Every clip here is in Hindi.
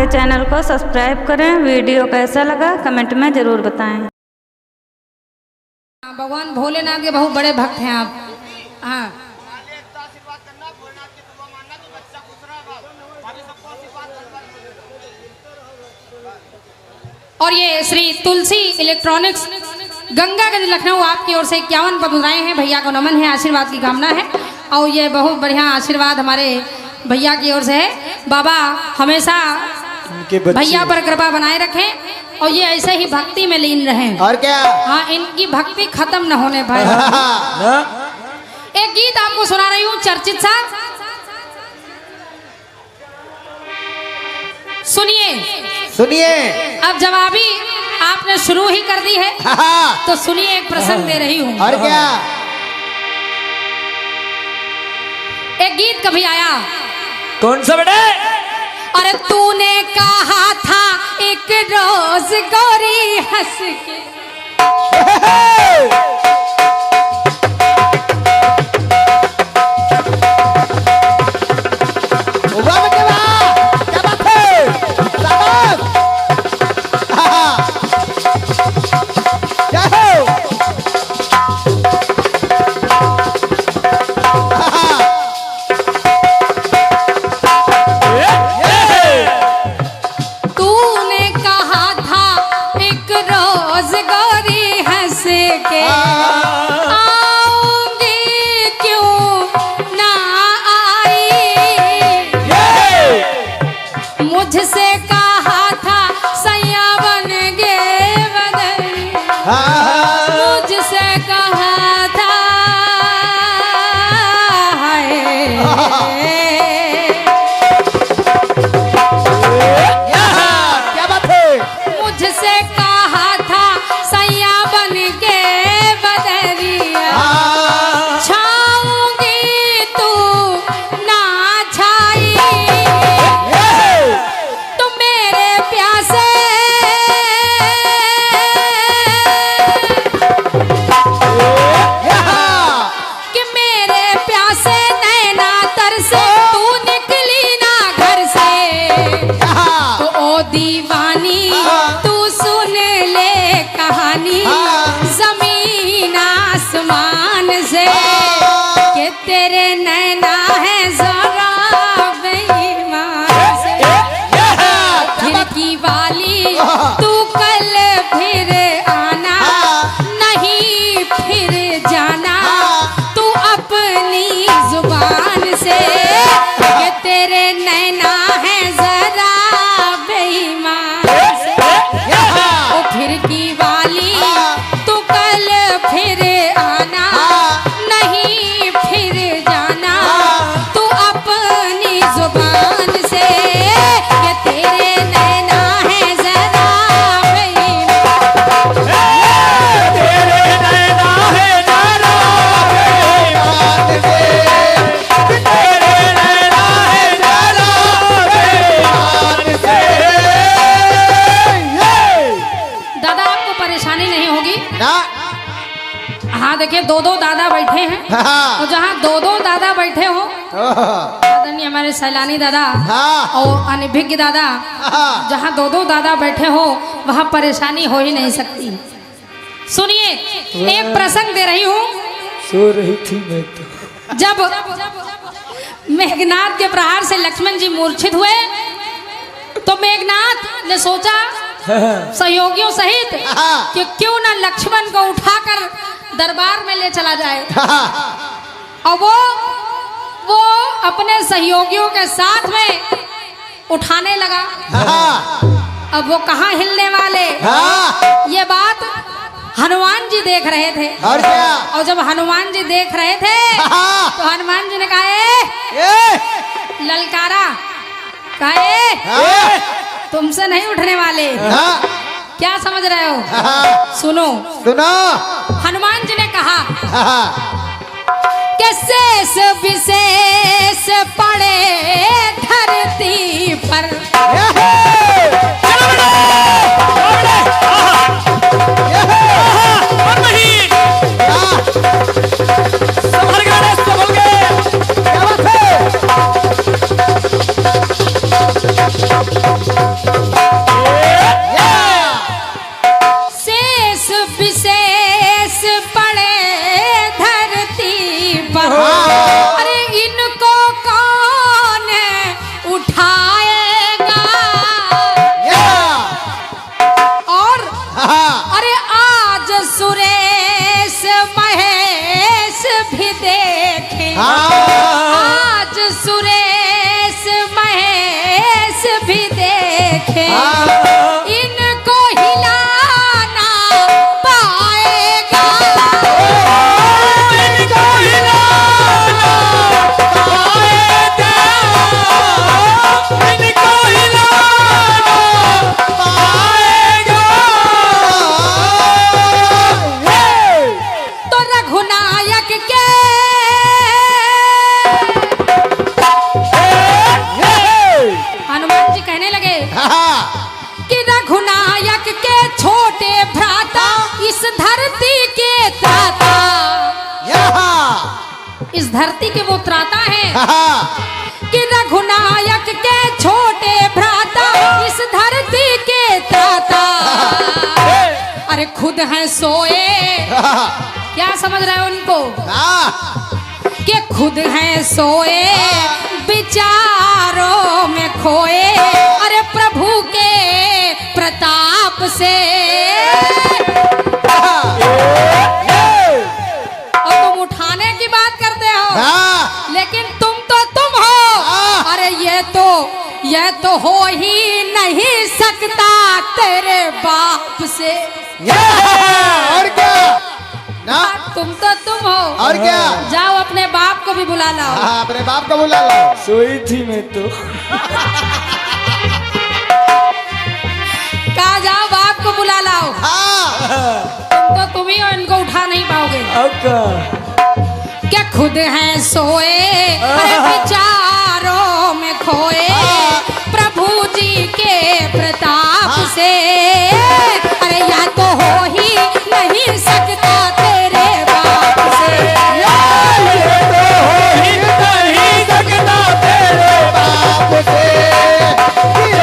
हमारे चैनल को सब्सक्राइब करें। वीडियो कैसा लगा कमेंट में ज़रूर बताएं। भगवान भोलेनाथ के बहुत बड़े भक्त हैं आप। हाँ, और ये श्री तुलसी इलेक्ट्रॉनिक्स गंगागंज लखनऊ आपकी ओर से 51 पद उतराए हैं। भैया को नमन है, आशीर्वाद की कामना है और ये बहुत बढ़िया आशीर्वाद हमारे भैया की ओर से है। बाबा हमेशा भैया पर कृपा बनाए रखें और ये ऐसे ही भक्ति में लीन रहें। और क्या? हाँ, इनकी भक्ति खत्म न होने पाए। एक गीत आपको सुना रही हूँ चर्चित सा, सुनिए सुनिए। अब जवाबी आपने शुरू ही कर दी है तो सुनिए, एक प्रसंग दे रही हूँ। और क्या? एक गीत कभी आया, कौन सा बेटे? अरे तूने कहा था एक रोज गोरी हंस के, वाह बेटे वाह, क्या बात है, शाबाश, जय हो। तूने कहा था एक रोज गोरी हंस के आऊंगी क्यों ना आई, मुझसे कहा था सैया बन गे बदरी, मुझसे कहा था क्या बात है? मुझसे कहा था सैया बन के बदरिया, छाऊंगी तू ना छाई, तुम मेरे प्यासे कि मेरे प्यासे नैना तरसे, तू निकली ना घर से तो ओ दीवानी तू सुन ले कहानी जमीन आसमान से कि तेरे नैना है जरा बेईमान से, खिड़की वाली तू कल फिर आना नहीं फिर जाना तू अपनी जुबान से कि तेरे नैना है जरा बेईमान से, ओ खिड़की वाली तू कल फिर आना नहीं फिर जाना तू अपनी जुबान से कि तेरे नैना है जरा बेईमान। दादा आपको परेशानी नहीं होगी। ना, हाँ देखिए, दो दो दादा बैठे हैं और जहाँ दो दो दादा बैठे हो, आदरणीय हमारे सैलानी दादा और अनिभिज्ञ दादा, जहाँ दो दो दादा बैठे हो वहाँ परेशानी हो ही नहीं सकती। सुनिए, एक प्रसंग दे रही हूँ। सो रही थी मैं तो। जब मेघनाथ के प्रहार से लक्ष्मण जी मूर्छित हुए तो मेघनाथ ने सोचा सहयोगियों सहित कि क्यों ना लक्ष्मण को उठाकर दरबार में ले चला जाए, और वो अपने सहयोगियों के साथ में उठाने लगा। अब वो कहाँ हिलने वाले, ये बात हनुमान जी देख रहे थे। और क्या? और जब हनुमान जी देख रहे थे तो हनुमान जी ने कहा ललकारा, कहा तुमसे नहीं उठने वाले। क्या समझ रहे हो? सुनो सुनो। हनुमान जी ने कहा कि शेष विशेष पड़े धरती पर, देखे, हाँ। आज सुरेश महेश भी देखे, हाँ। इनको हिलाना पाएगा, इनको हिलाना पाएगा, इनको हिलाना पाएगा। तो रघुनायक के हनुमान जी कहने लगे कि रघुनायक के छोटे भ्राता इस धरती के त्राता, इस धरती के वो त्राता हैं कि रघुनायक के छोटे भ्राता इस धरती के त्राता, अरे खुद हैं सोए, क्या समझ रहे हो उनको कि खुद हैं सोए विचारों में खोए, अरे प्रभु के प्रताप से, और तुम उठाने की बात करते हो, लेकिन तुम हो, अरे ये तो हो ही नहीं सकता तेरे बाप से, और क्या ना, तुम हो, और क्या, जाओ अपने बाप को भी बुला लाओ, अपने बाप को बुला लो। सोई थी मैं तो। कहा जाओ बाप को बुला लाओ, तुम ही हो, इनको उठा नहीं पाओगे। अब का क्या खुद हैं सोए अरे विचारों में खोए, प्रभु जी के प्रताप से, अरे या तो हो ही नहीं सकता तेरे बाप से, ये तो हो ही नहीं सकता तेरे बाप से,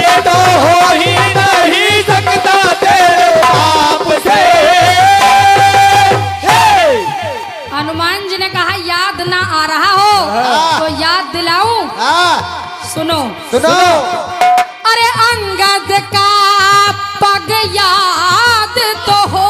ये तो हो ही नहीं सकता तेरे बाप से। हनुमान जी ने कहा याद ना आ रहा हो तो याद दिलाऊं, सुनो सुनो, अरे अंगद का पग याद तो हो,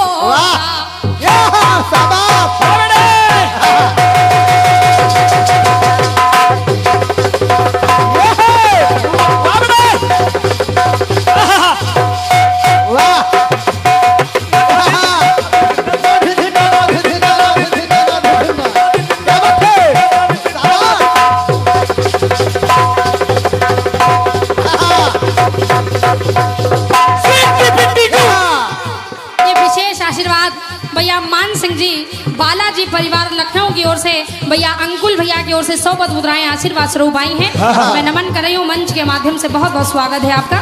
भैया मान सिंह जी, बालाजी परिवार लखनऊ की ओर से, भैया अंकुल भैया की ओर से 100 पद मुद्राएं आशीर्वाद स्वरूप आई हैं। मैं नमन कर रही हूँ मंच के माध्यम से, बहुत बहुत स्वागत है आपका।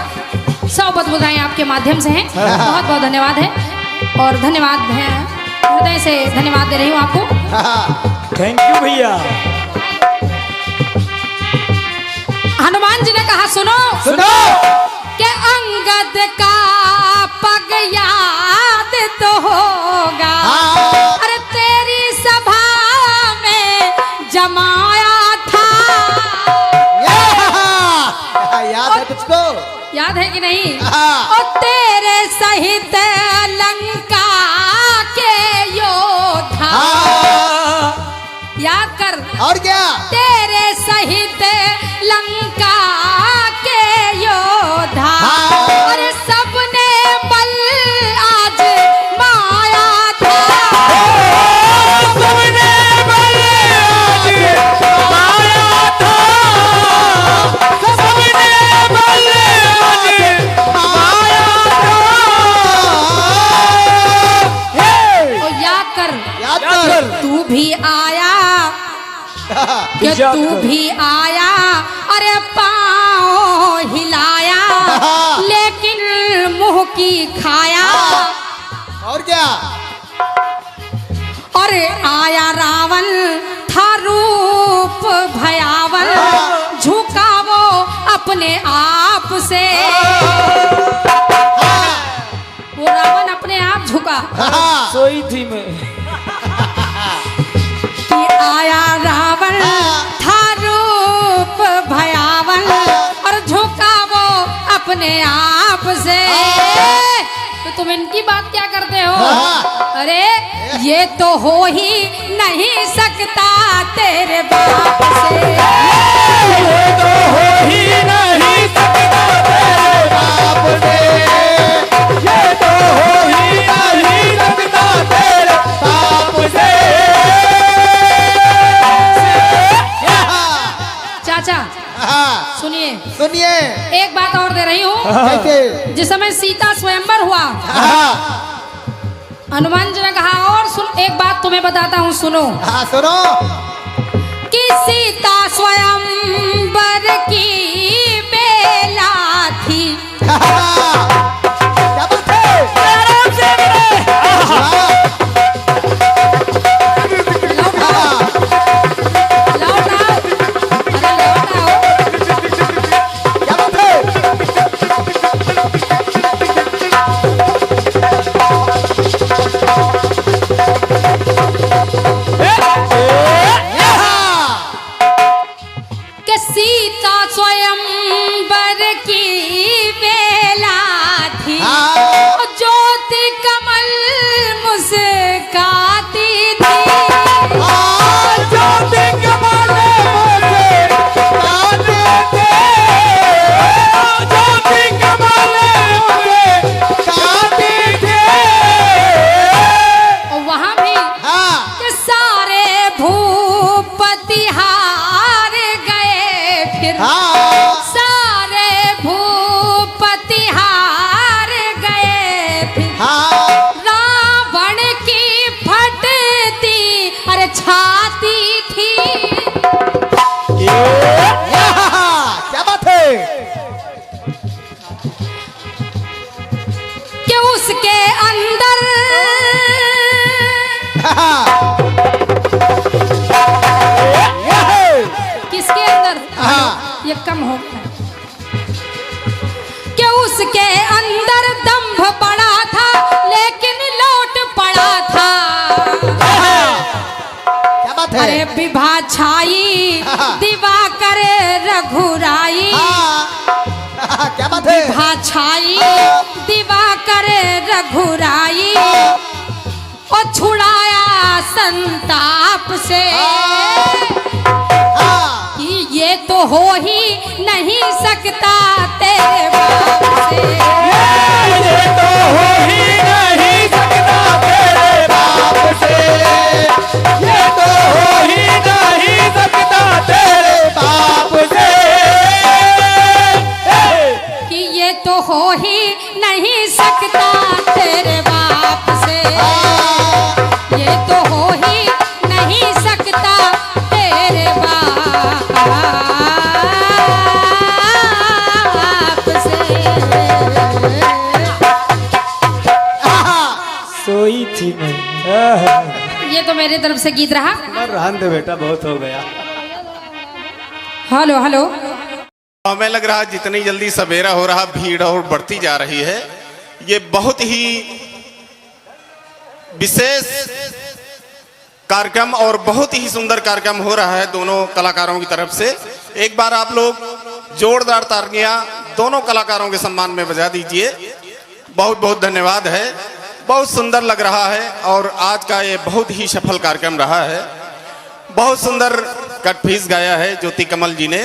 100 पद मुद्राएं आपके माध्यम से हैं, बहुत बहुत धन्यवाद है, और धन्यवाद है, हृदय से धन्यवाद दे रही हूँ आपको। थैंक यू भैया। हनुमान जी ने कहा सुनो सुनो, कि अंगद का पग याद तो होगा, अरे तेरी सभा में जमाया था, याद है तुझको, याद है कि नहीं, और तेरे सहित लंका के योद्धा, याद कर, और क्या, तेरे सहित लंका के योद्धा, और सबने बल आज माया था, सबने बल आज माया था, सबने बल आज माया था। और याद कर तू भी आया, कि तू भी आया, अरे पाँव हिलाया, लेकिन मुंह की खाया, और क्या, और आया रावण था रूप भयावन, झुका वो अपने आप से, वो रावण अपने आप झुका, सोई थी मैं। कि आया रावण था रूप भयावन, और झुका वो अपने आप से, तो तुम इनकी बात क्या करते हो? हाँ। अरे ये तो हो ही नहीं सकता तेरे बाप से। ये तो हो ही नहीं सकता तेरे बाप से। ये तो हो ही नहीं सकता तेरे बाप से। चाचा हाँ, सुनिए, सुनिए। एक बात और दे रही हूँ। कैसे? जिस समय सीता स्वयंवर हुआ, हाँ, हनुमान जी ने कहा और सुन, एक बात तुम्हें बताता हूँ, सुनो। हाँ, सुनो। कि सीता स्वयंवर की बेला थी। क्या बात है? आराम से लौट आओ, लौट आओ, अरे लौट आओ। क्या बात है? कि सीता स्वयंवर की बेला थी। हाँ। ज्योति कमल मुस्काती थी। ज्योति कमल मुस्काते थे। ज्योति कमल मुस्काते थे। और वहां भी हाँ, कि सारे भूपति हार गए फिर। हाँ, सारे भूपति हार गए फिर। हाँ। रावण की फटती अरे छाती थी। क्या बात है? कि उसके अंदर किसके अंदर हाँ। ये कम हो गया। कि उसके अंदर दंभ पड़ा था लेकिन लौट पड़ा था। क्या बात है? अरे विभा छाई दिवाकर रघुराई। हाँ, क्या बात है? विभा छाई दिवाकर रघुराई। और छुड़ाया संताप से। हाँ, कि ये तो हो ही नहीं सकता तेरे बाप से। ये तो हो ही नहीं सकता तेरे बाप से। ये तो हो ही नहीं सकता तेरे बाप से। कि ये तो हो ही नहीं सकता तेरे बाप से। ये तो हो ही नहीं सकता तेरे बाप से। सोई थी मैं। ये तो मेरे तरफ से गीत रहा। रहन दे बेटा, बहुत हो गया। Hello hello. हमें लग रहा है जितनी जल्दी सवेरा हो रहा भीड़ और बढ़ती जा रही है। ये बहुत ही विशेष कार्यक्रम और बहुत ही सुंदर कार्यक्रम हो रहा है दोनों कलाकारों की तरफ से। एक बार आप लोग जोरदार तालियां दोनों कलाकारों के सम्मान में बजा दीजिए। बहुत बहुत धन्यवाद है। बहुत सुंदर लग रहा है और आज का ये बहुत ही सफल कार्यक्रम रहा है। बहुत सुंदर कटफीस गाया है ज्योति कमल जी ने।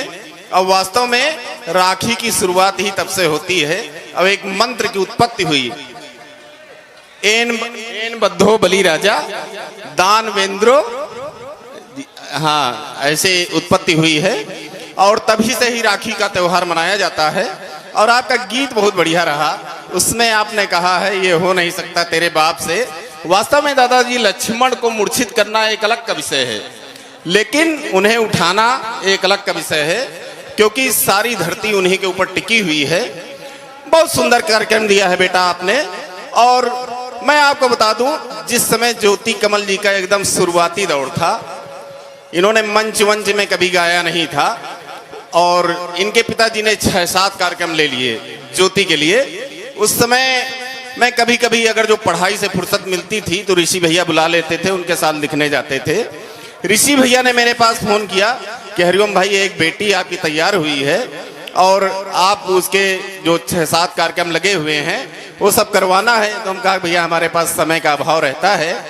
अब वास्तव में राखी की शुरुआत ही तब से होती है। अब एक मंत्र की उत्पत्ति हुई। एन बद्धो बलि राजा दान वेंद्रो, हाँ ऐसे उत्पत्ति हुई है और तभी से ही राखी का त्योहार मनाया जाता है। और आपका गीत बहुत बढ़िया रहा। उसमें आपने कहा है ये हो नहीं सकता तेरे बाप से। वास्तव में दादाजी लक्ष्मण को मूर्छित करना एक अलग का विषय है, लेकिन उन्हें उठाना एक अलग का विषय है, क्योंकि सारी धरती उन्हीं के ऊपर टिकी हुई है। बहुत सुंदर कार्यक्रम दिया है बेटा आपने। और मैं आपको बता दूं, जिस समय ज्योति कमल जी का एकदम शुरुआती दौर था, इन्होंने मंच वंच में कभी गाया नहीं था और इनके पिताजी ने 6-7 कार्यक्रम ले लिए ज्योति के लिए। उस समय मैं कभी कभी अगर जो पढ़ाई से फुर्सत मिलती थी तो ऋषि भैया बुला लेते थे, उनके साथ लिखने जाते थे। ऋषि भैया ने मेरे पास फोन किया कि हरिओम भाई एक बेटी आपकी तैयार हुई है और आप उसके जो 6-7 कार्यक्रम लगे हुए हैं वो सब करवाना है। तो हम कहा भैया हमारे पास समय का अभाव रहता है,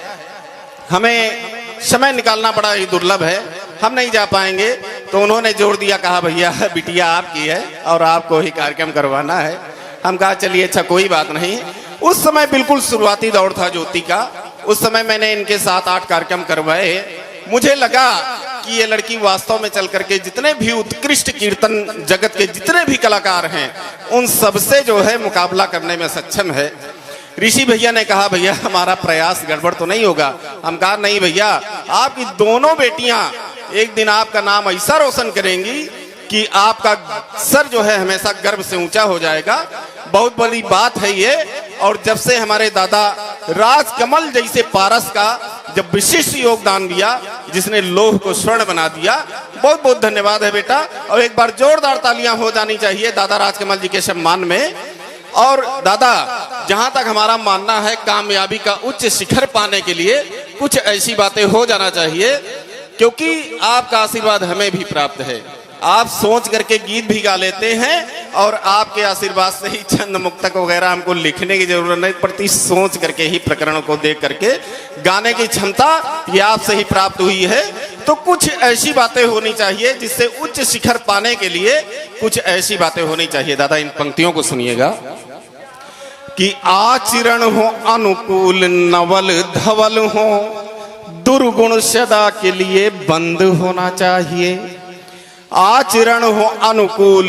हमें समय निकालना बड़ा ही दुर्लभ है, हम नहीं जा पाएंगे। तो उन्होंने जोर दिया, कहा भैया बिटिया आपकी है और आपको ही कार्यक्रम करवाना है। हम कहा चलिए अच्छा कोई बात नहीं। उस समय बिल्कुल शुरुआती दौर था ज्योति का, उस समय मैंने इनके 7-8 कार्यक्रम करवाए। मुझे लगा कि ये लड़की वास्तव में चल करके जितने भी उत्कृष्ट कीर्तन जगत के जितने भी कलाकार हैं उन सबसे जो है मुकाबला करने में सक्षम है। ऋषि भैया ने कहा भैया हमारा प्रयास गड़बड़ तो नहीं होगा। हम कहा नहीं भैया, आपकी दोनों बेटियां एक दिन आपका नाम ऐसा रोशन करेंगी कि आपका सर जो है हमेशा गर्व से ऊंचा हो जाएगा। बहुत बड़ी बात है ये। और जब से हमारे दादा राजकमल जैसे पारस का जब विशिष्ट योगदान दिया, जिसने लोह को स्वर्ण बना दिया, बहुत बहुत धन्यवाद है बेटा। और एक बार जोरदार तालियां हो जानी चाहिए दादा राजकमल जी के सम्मान में। और दादा, जहां तक हमारा मानना है कामयाबी का उच्च शिखर पाने के लिए कुछ ऐसी बातें हो जाना चाहिए, क्योंकि आपका आशीर्वाद हमें भी प्राप्त है। आप सोच करके गीत भी गा लेते हैं और आपके आशीर्वाद से ही छंद मुक्तक वगैरह हमको लिखने की जरूरत नहीं पड़ती, सोच करके ही प्रकरण को देख करके गाने की क्षमता ये आपसे ही प्राप्त हुई है। तो कुछ ऐसी बातें होनी चाहिए जिससे उच्च शिखर पाने के लिए कुछ ऐसी बातें होनी चाहिए। दादा इन पंक्तियों को सुनिएगा कि आचरण हो अनुकूल नवल धवल हो, दुर्गुण सदा के लिए बंद होना चाहिए। आचरण हो अनुकूल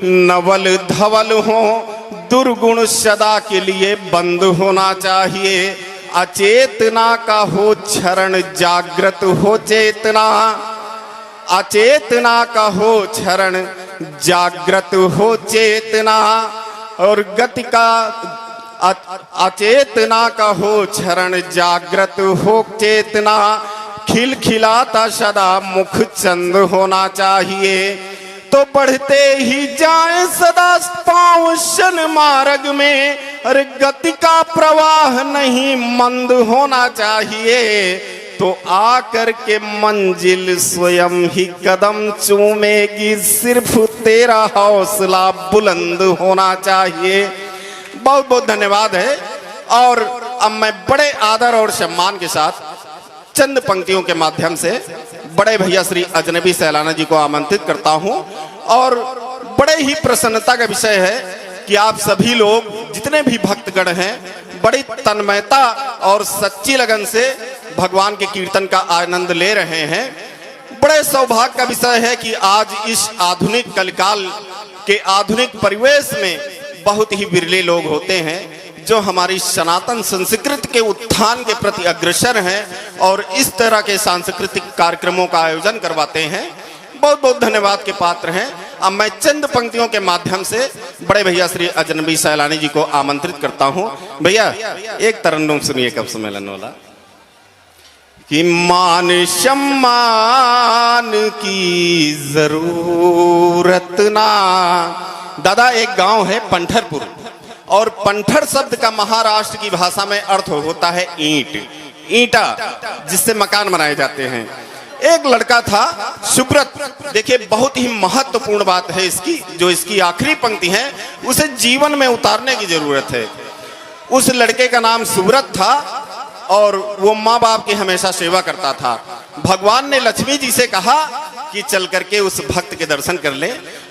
नवल धवल हो, दुर्गुण सदा के लिए बंद होना चाहिए। अचेतना का हो क्षरण जागृत हो चेतना, अचेतना का हो क्षरण जागृत हो चेतना। और गति का अचेतना का हो क्षरण जागृत हो चेतना। खिलखिलाता सदा मुख चंद होना चाहिए। तो बढ़ते ही जाए सदा पावशन मार्ग में, अरे गति का प्रवाह नहीं मंद होना चाहिए। तो आकर के मंजिल स्वयं ही कदम चूमेगी, सिर्फ तेरा हौसला बुलंद होना चाहिए। बहुत बहुत धन्यवाद है। और अब मैं बड़े आदर और सम्मान के साथ चंद पंक्तियों के माध्यम से बड़े भैया श्री अजनबी सैलाना जी को आमंत्रित करता हूं। और बड़े ही प्रसन्नता का विषय है कि आप सभी लोग जितने भी भक्तगण हैं बड़ी तन्मयता और सच्ची लगन से भगवान के कीर्तन का आनंद ले रहे हैं। बड़े सौभाग्य का विषय है कि आज इस आधुनिक कलिकाल के आधुनिक परिवेश में बहुत ही विरले लोग होते हैं जो हमारी सनातन संस्कृति के उत्थान के प्रति अग्रसर हैं और इस तरह के सांस्कृतिक कार्यक्रमों का आयोजन करवाते हैं। बहुत बहुत धन्यवाद के पात्र हैं। अब मैं चंद पंक्तियों के माध्यम से बड़े भैया श्री अजनबी सैलानी जी को आमंत्रित करता हूं। भैया एक तरन्नुम सुनिए कब सम्मेलन वाला कि मान सम्मान की जरूरत ना। दादा एक गांव है पंढरपुर, और पंठर शब्द का महाराष्ट्र की भाषा में अर्थ होता है ईंट, ईंटा जिससे मकान बनाए जाते हैं। एक लड़का था सुब्रत। देखिए बहुत ही महत्वपूर्ण बात है इसकी, जो इसकी आखिरी पंक्ति है उसे जीवन में उतारने की जरूरत है। उस लड़के का नाम सुब्रत था और वो माँ बाप की हमेशा सेवा करता था। भगवान ने लक्ष्मी जी से कहा कि चल करके उस भक्त के दर्शन कर ले।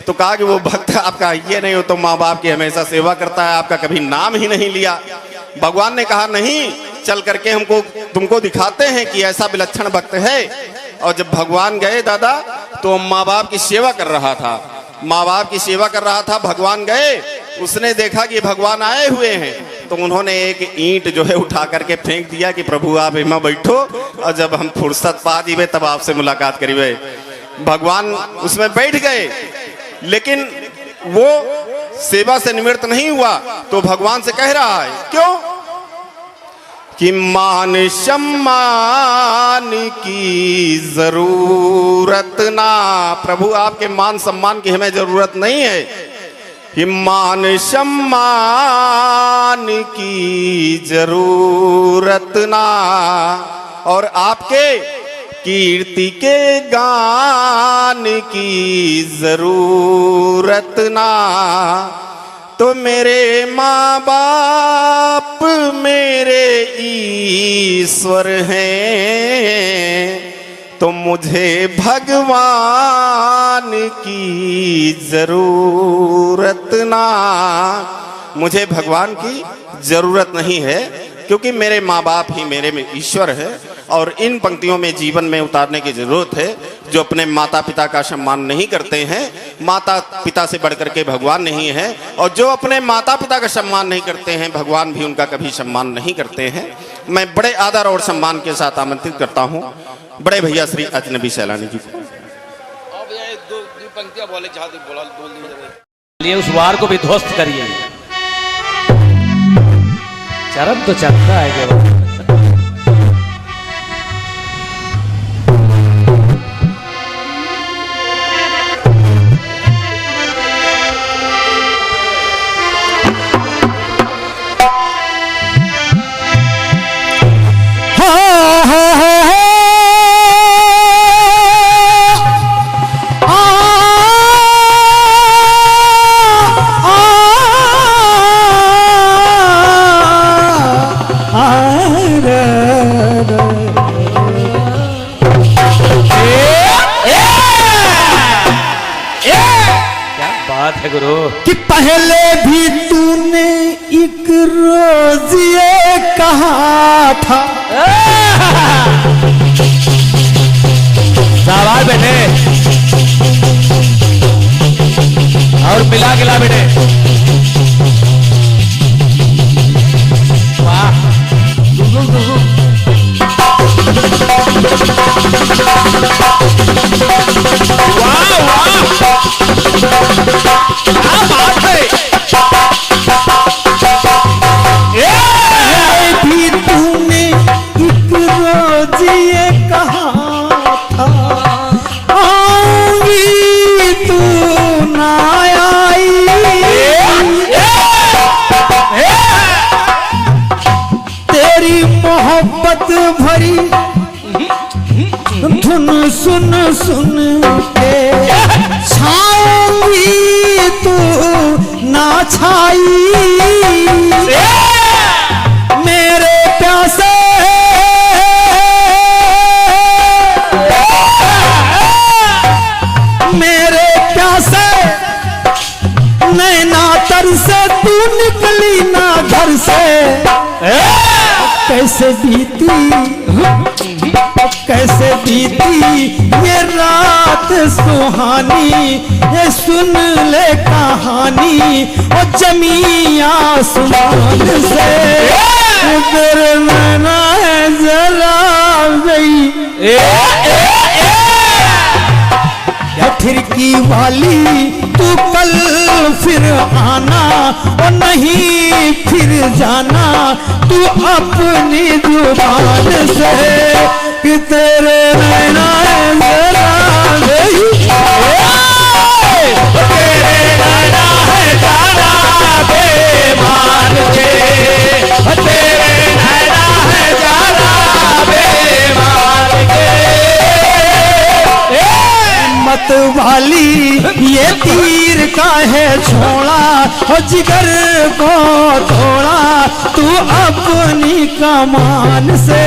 तो कहा कि वो भक्त आपका ये नहीं हो तो माँ बाप की हमेशा सेवा करता है, आपका कभी नाम ही नहीं लिया। भगवान ने कहा नहीं, चल करके हमको तुमको दिखाते हैं कि ऐसा विलक्षण भक्त है। और जब भगवान गए दादा तो माँ बाप की सेवा कर रहा था, माँ बाप की सेवा कर रहा था। भगवान गए, उसने देखा कि भगवान आए हुए हैं तो उन्होंने एक ईंट जो है उठा करके फेंक दिया कि प्रभु आप यहाँ बैठो और जब हम फुर्सत पा जीवे तब आपसे मुलाकात करीबे। भगवान उसमें बैठ गए, लेकिन वो सेवा से निवृत्त नहीं हुआ। तो भगवान से कह रहा है क्यों कि मान सम्मान की जरूरत ना। प्रभु आपके मान सम्मान की हमें जरूरत नहीं है, कि मान सम्मान की जरूरत ना। और आपके कीर्ति के गान की जरूरत जरूरत ना। तो मेरे माँ बाप मेरे ईश्वर हैं, तो मुझे भगवान की जरूरत ना। मुझे भगवान की जरूरत नहीं है, क्योंकि मेरे माँ बाप ही मेरे में ईश्वर है। और इन पंक्तियों में जीवन में उतारने की जरूरत है। जो अपने माता पिता का सम्मान नहीं करते हैं, माता पिता से बढ़कर के भगवान नहीं है। और जो अपने माता पिता का सम्मान नहीं करते हैं, भगवान भी उनका कभी सम्मान नहीं करते हैं। मैं बड़े आदर और सम्मान के साथ आमंत्रित करता हूँ बड़े भैया श्री अजनबी सैलानी जी को। दो पंक्तियां बोले, बोल उस वार को भी ध्वस्त करिए। चरण तो चलता है केवल। गुरु कि पहले भी तूने एक रोज ये कहा था। शाबाश बेटे, और मिला गिला बेटे। वाह क्या बात है। भी तूने एक रोज ये कहा था, आऊंगी तू ना आई। तेरी मोहब्बत भरी धुन सुन सुन के छाऊंगी तू ना छाई। मेरे प्यासे मेरे प्यासे नैना तर से तू निकली ना घर से। कैसे बीती ये रात सुहानी, ये सुन ले कहानी ओ जमी आसमान से। तेरे नैना है जरा गई खिड़की वाली, तू कल फिर आना और नहीं फिर जाना तू अपनी जुबान से। कि तेरे नैना जरा गई, तेरे नैना है जाना बेमान के, तेरे नैना है जाना बेमान के। मत वाली ये तीर का है छोड़ा और जिगर को तोड़ा तू अपनी कमान से।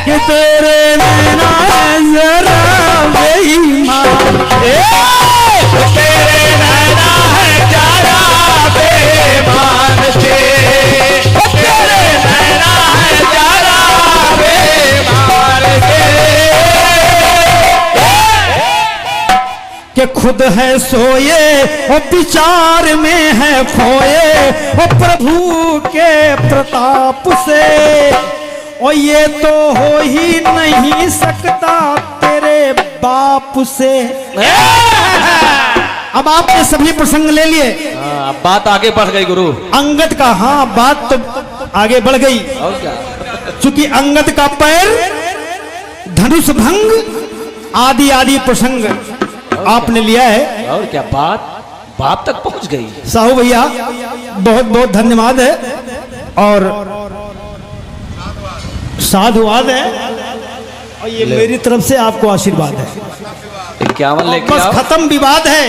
कि तेरे नैना जरा बेईमान, तेरे नैना है जाना बेमान के, तेरे नैना है जाना बेमान के। कि खुद है सोए और विचार में है खोए और प्रभु के प्रताप से। और ये तो हो ही नहीं सकता तेरे बाप से। अब आपने सभी प्रसंग ले लिए, बात आगे बढ़ गई गुरु। अंगद का, हाँ बात तो आगे बढ़ गई। और क्या, चूंकि अंगद का पैर धनुष भंग आदि आदि प्रसंग आपने लिया है। और क्या, बात तक पहुंच गई। साहू भैया बहुत बहुत धन्यवाद है और साधुवाद है, और ये मेरी तरफ से आपको आशीर्वाद है। 51 लेके बस आओ। खत्म विवाद है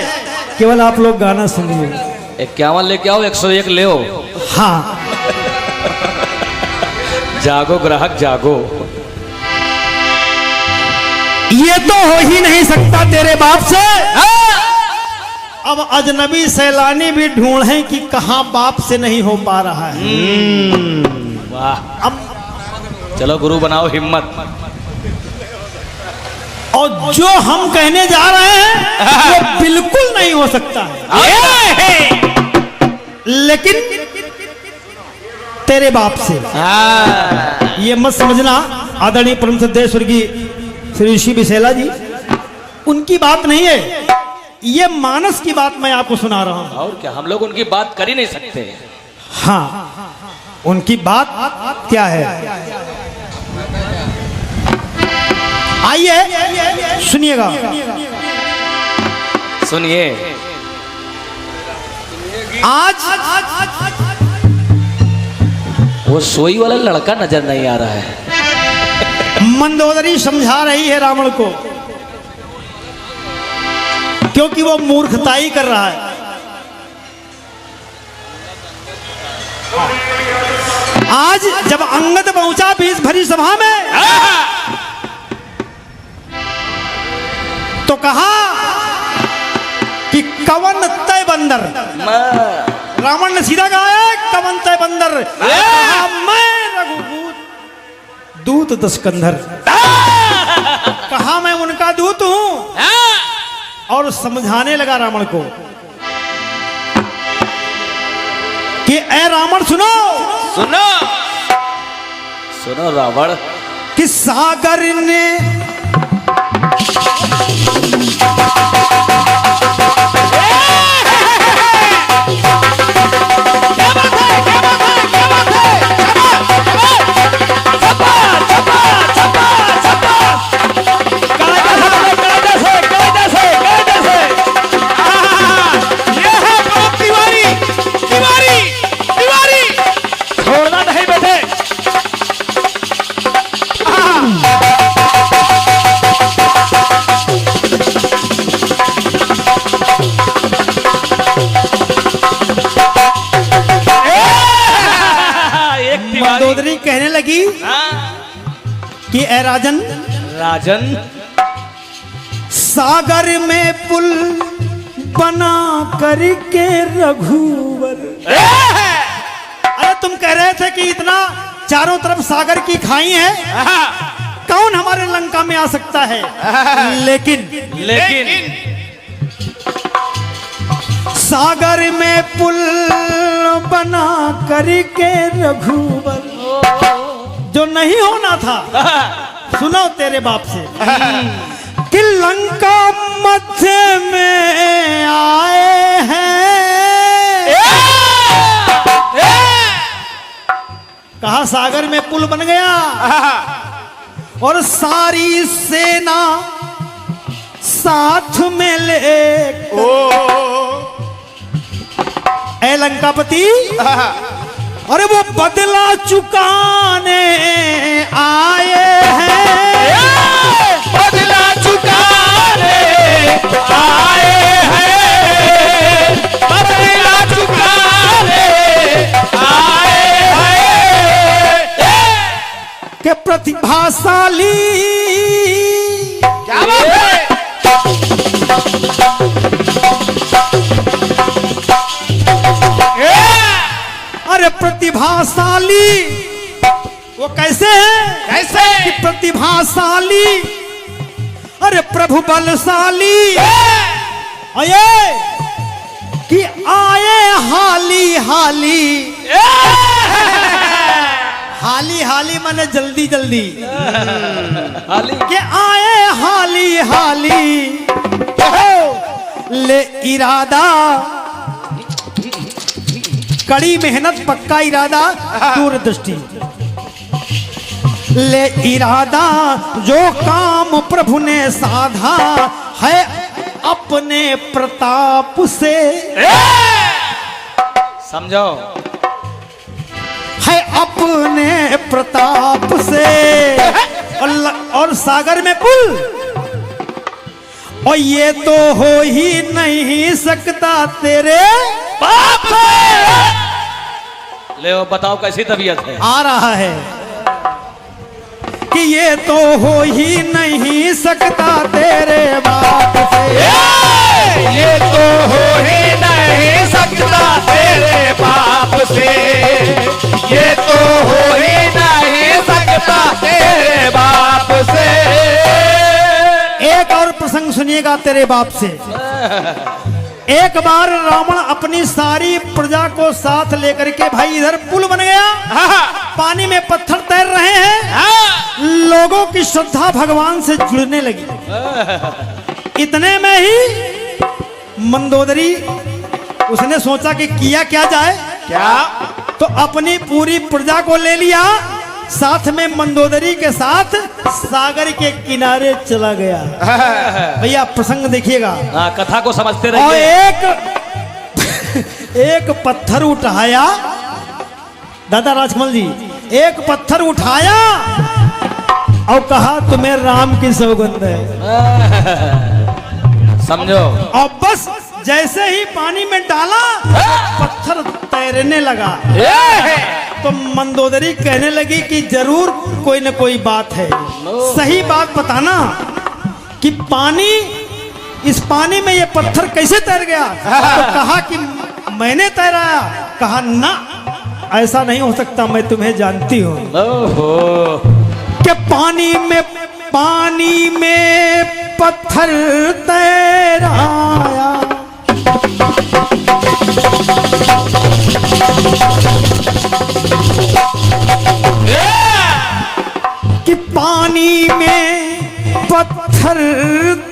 केवल आप लोग गाना सुनिए। 51 लेके आओ, 101 ले आओ। हाँ, जागो ग्राहक जागो। ये तो हो ही नहीं सकता तेरे बाप से। अब अजनबी सैलानी भी ढूंढे कि कहां बाप से नहीं हो पा रहा है। वाह, अब चलो गुरु बनाओ हिम्मत। और जो हम कहने जा रहे हैं वो बिल्कुल नहीं हो सकता है, लेकिन तेरे बाप से ये मत समझना। आदरणीय परम श्रद्धेय स्वर्गीय श्री ऋषि बिसेला जी, उनकी बात नहीं है, ये मानस की बात मैं आपको सुना रहा हूं। और क्या, हम लोग उनकी बात कर ही नहीं सकते। हाँ, उनकी बात क्या है, आइए सुनिएगा। सुनिए। आज वो सोई वाला लड़का नजर नहीं आ रहा है। मंदोदरी समझा रही है रावण को, क्योंकि वो मूर्खताई कर रहा है। आज जब अंगद पहुंचा बीच भरी सभा में, तो कहा कि कवन तय बंदर। रावण ने सीधा कहा है कवन तय बंदर। कहा, मैं रघुदूत दूत दशकंधर। कहा मैं उनका दूत हूं। और समझाने लगा रावण को कि ए रावण सुनो, सुनो सुनो रावण, कि सागर ने मंदोदरी कहने लगी कि ए राजन, राजन सागर में पुल बना करके रघुवर। अरे तुम कह रहे थे कि इतना चारों तरफ सागर की खाई है, कौन हमारे लंका में आ सकता है। लेकिन सागर में पुल बना करके रघुवर, जो नहीं होना था, सुनो तेरे बाप से, कि लंका मध्य में आए हैं। कहा सागर में पुल बन गया और सारी सेना साथ में ले, ए लंकापति, अरे वो बदला चुकाने आए हैं। बदला चुकाने आए हैं, बदला चुकाने आए हैं। के प्रतिभाशाली, क्या बात है। अरे प्रतिभाशाली वो कैसे है, कैसे? कि प्रतिभाशाली, अरे प्रभु बलशाली, अये कि आए हाली हाली। हाली हाली माने जल्दी जल्दी, कि आए हाली हाली, ले इरादा, कड़ी मेहनत पक्का इरादा दूरदृष्टि, ले इरादा जो काम प्रभु ने साधा है अपने प्रताप से। समझो, है अपने प्रताप से। और सागर में पुल, और ये तो हो ही नहीं सकता तेरे बाप से। ले बताओ कैसी तबीयत है। आ रहा है कि ये तो हो ही नहीं सकता तेरे बाप से। ये तो हो ही नहीं सकता तेरे बाप से। ये तो हो ही नहीं सकता तेरे बाप से। एक और प्रसंग सुनिएगा तेरे बाप से। एक बार रावण अपनी सारी प्रजा को साथ लेकर के भाई इधर पुल बन गया, पानी में पत्थर तैर रहे हैं, लोगों की श्रद्धा भगवान से जुड़ने लगी। इतने में ही मंदोदरी उसने सोचा कि किया क्या जाए, क्या? तो अपनी पूरी प्रजा को ले लिया, साथ में मंदोदरी के साथ सागर के किनारे चला गया। भैया प्रसंग देखिएगा। कथा को समझते और रहिए। एक पत्थर उठाया, दादा राजकमल जी, एक पत्थर उठाया और कहा तुम्हें राम की सौगंध है। समझो। और बस जैसे ही पानी में डाला पत्थर तैरने लगा। तो मंदोदरी कहने लगी कि जरूर कोई न कोई बात है, सही बात बताना कि इस पानी में ये पत्थर कैसे तैर गया। तो कहा कि मैंने तैराया। कहा ना, ऐसा नहीं हो सकता, मैं तुम्हें जानती हूँ कि पानी में पत्थर तैराया। कि पानी में पत्थर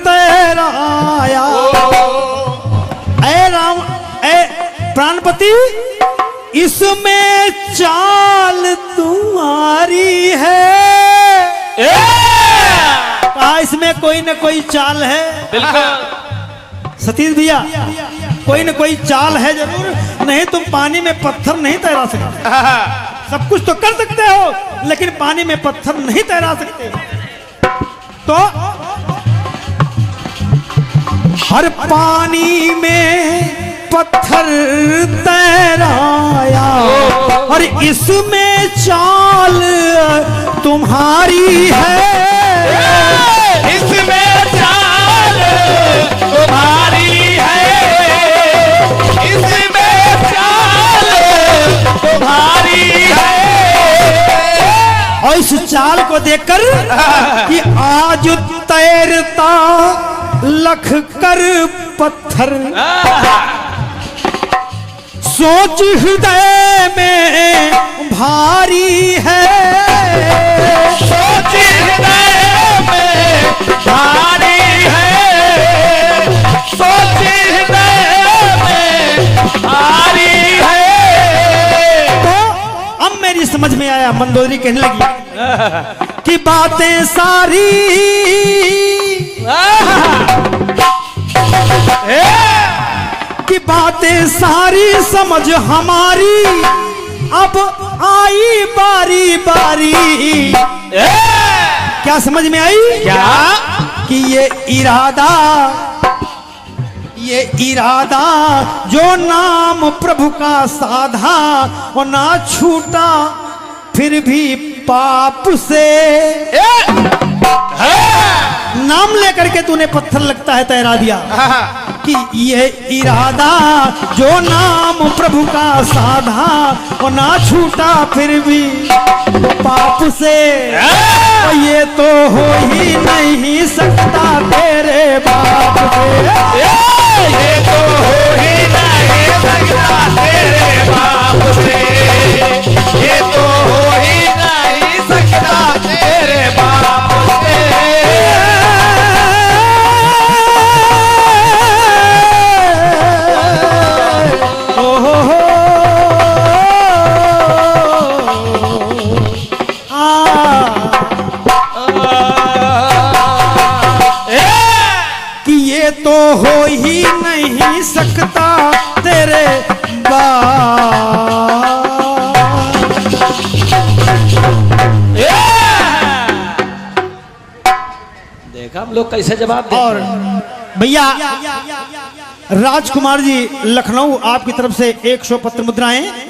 तैराया। ऐ राम, ऐ प्राणपति, इसमें चाल तुम्हारी है। कहा इसमें कोई न कोई चाल है। बिल्कुल सतीश भैया, कोई न कोई चाल है जरूर, नहीं तुम पानी में पत्थर नहीं तैरा सकते। सब कुछ तो कर सकते हो, लेकिन पानी में पत्थर नहीं तैरा सकते। तो हर पानी में पत्थर तैराया और इसमें चाल तुम्हारी है। इसमें चाल तुम्हारी है। इसमें चाल तुम्हारी है। और इस चाल को देखकर कि आज तैरता लख कर पत्थर, सोच हृदय में भारी है। सोच हृदय में भारी है। सोच हृदय में भारी है। तो अब मेरी समझ में आया, मंदोदरी कहने लगी कि बातें सारी कि बातें सारी समझ हमारी, अब आई बारी बारी। क्या समझ में आई? क्या? कि ये इरादा जो नाम प्रभु का साधा और ना छूटा फिर भी पाप से। नाम लेकर के तूने पत्थर लगता है तैरा दिया। कि ये इरादा जो नाम प्रभु का साधा और ना छूटा फिर भी पाप से। ये तो हो ही नहीं सकता तेरे बाप से। ये तो हो ही नहीं सकता तेरे बाप से। ये तो हो ही नहीं सकता तेरे बाप से। कि ये तो हो ही नहीं सकता तेरे बाप। देखा हम लोग कैसे जवाब देते और हैं। भैया राजकुमार जी लखनऊ आपकी तरफ से 100 पत्र मुद्राएं